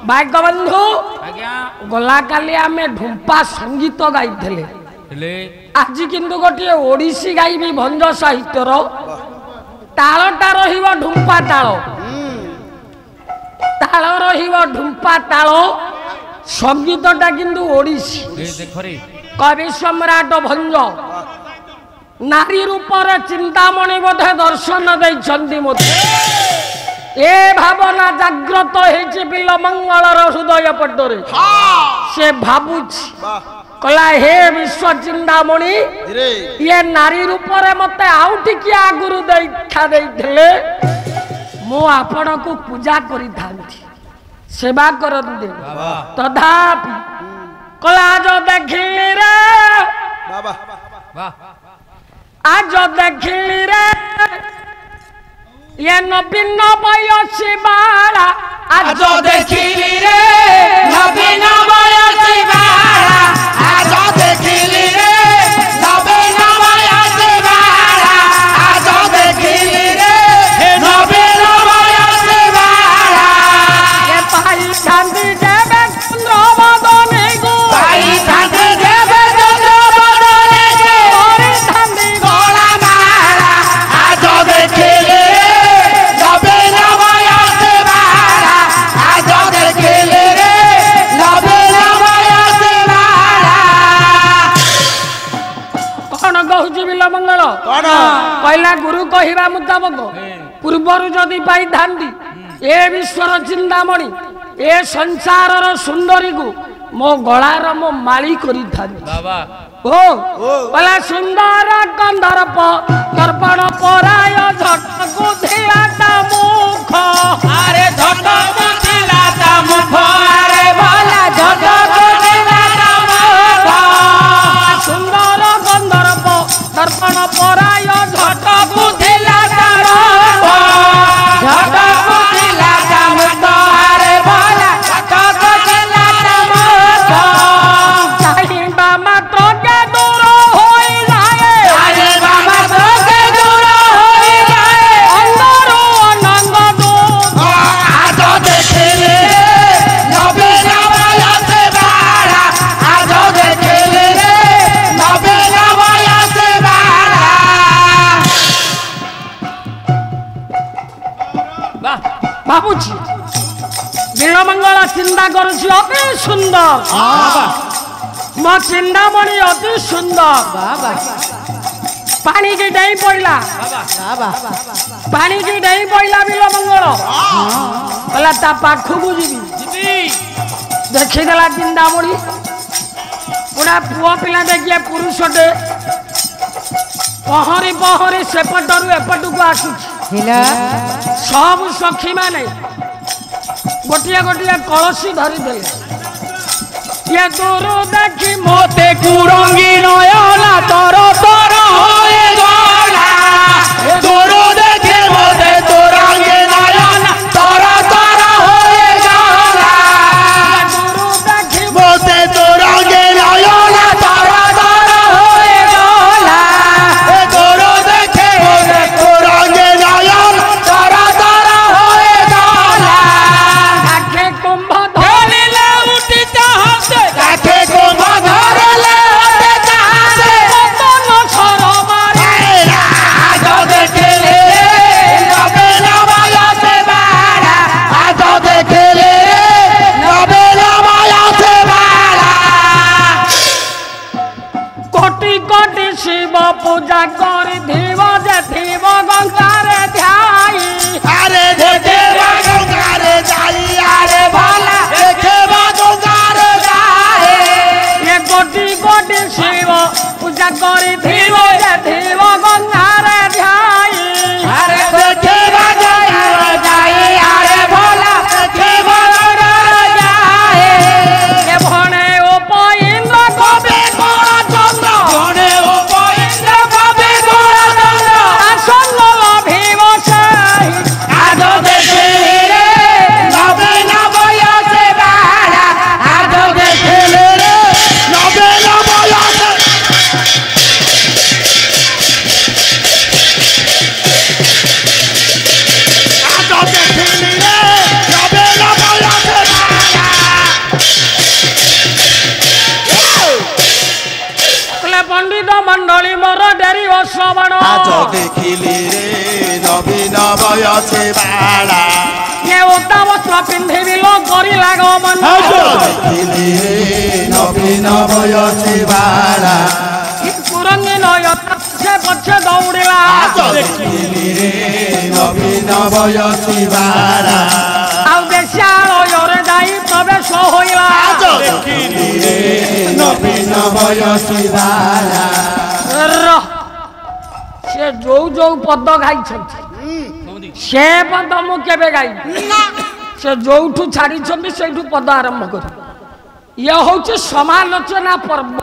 भाग्य बंधु गला काली आमे ढुंपा संगीत गाई आज किंतु गोटे ओडिसी गाइबी भंज साहित्यर तालटा रहिबो ढुंपा ताल ताल रहिबो ढुंपा ताल संगीतटा किंतु ओडिसी कवि सम्राट भंज नारी रूपर चिंतामणि बोधे दर्शन देइछन्ति मोते ए भावना जाग्रत हेछि बिल मंगलर हृदय पटरे से भाबुछि कला हे विश्व चिंतामणि ये नारी रूपरे मते आउ टिके आगुरु देखा देइथिले मो आपण को पूजा करि थांती सेवा करते तथापि कला जो देखिली रे बाबा आज देखिली रे ये नवीन बयसी बाला आज देखिली रे नवीन बयसी बाला आज देखिली रे नवीन बयसी बाला आज देखिली रे नवीन बयसी बाला ये पाई शांति देवे चंद्रवदने गो पाई शांति देवे चंद्रवदने गो मोरी शांति गोला माला आज देखिली मंगल कहला गुरु कहवा मुताबक पूर्वर जदि पाई थांती ए विश्वर चिंतामणि ए संसार सुंदरी को मो गलार मो माली करी थांती ओ कहला सुंदर कंदर्प दर्पण पराय झटकु धिलाता मुख अरे झटकु धिलाता मुख अरे भला झटकु धिलाता मुख सुंदर कंदर्प दर्पण पराय झटकु धिलाता मुख झटकु धिलाता मुख अरे भला झटकु धिलाता मुख चाहिबा मात्र के दूर होई जाए चाहिबा मात्र के दूर होई जाए अंदर अनंग दूत आज देखिले नवीन बयसी बाला आज देखिले नवीन बयसी बाला बाबूजी नीलमंगल चिंता करुछि अति सुंदर मो चिंतामणि अति सुंदर पानी की डई पड़ला पानी की डई पड़ला नीलमंगल कहला ता पाखु जीवी देखीदेला चिंतामणि पूरा पुआ पिला देखिए पुरुषटे पहरी पहरी सेपटू एपटू आसुछि सब सखी माने गोटिया गोटिया कलसी धरी दे ये दूर देखी मोते कुरंगी नयना तर तर होए गला दूर देखी मोते कुरंगी नयना तर तर होए गला दूर देखी मोते कुरंगी नयना तर तर होए गला दूर देखी मोते कुरंगी नयना तर तर होए गला आखे कुंभ धरले उठी चाहते आखे कुंभ धरले उठी चाहते मन सरमारे आज देखिले नवीन बयसी बाला आज देखिले नवीन बयसी बाला कोटि कोटि शिव पूजा कर धीव जे धीव गंगारे ध्याई अरे देवा गंगारे जाई अरे भला देवा गंगारे जाए ये कोटि कोटि शिव पूजा कर धीव जे धीव गंगारे ध्याई अरे देवा गंगारे जाई अरे भला देवा गंगारे जाए ये भने उपइंद्र कवि गुण चंद्र भने उपइंद्र कवि गुण चंद्र आसन अभिव साई आज देखिले नवीन बयसी बाला आज देखिले नवीन बयसी ଦେଖିଲି ରେ ନବୀନ ବୟସେ ବାଳା ये ओता वस्त्र पिंधिबिलो करी लागो मन ଦେଖିଲି ରେ ନବୀନ ବୟସେ ବାଳା कुरंगी नयत से पछे दौड़िला ଦେଖିଲି ରେ ନବୀନ ବୟସେ ବାଳା आउ देशालୟରେ ଯାଇ ପ୍ରବେଶ ହୋଇଲା ଦେଖିଲି ରେ ନବୀନ ବୟସେ ବାଳା ସେ ଯୋଉ ପଦ ଗାଇଛନ୍ତି ସେ ପଦ ମୁଁ କେବେ ଗାଇବି ସେ ଯୋଉଠୁ ଛାଡ଼ିଛନ୍ତି ସେଇଠୁ ପଦ ଆରମ୍ଭ କରି ଇଏ ହଉଛି ସମାଲୋଚନା ପର୍ବ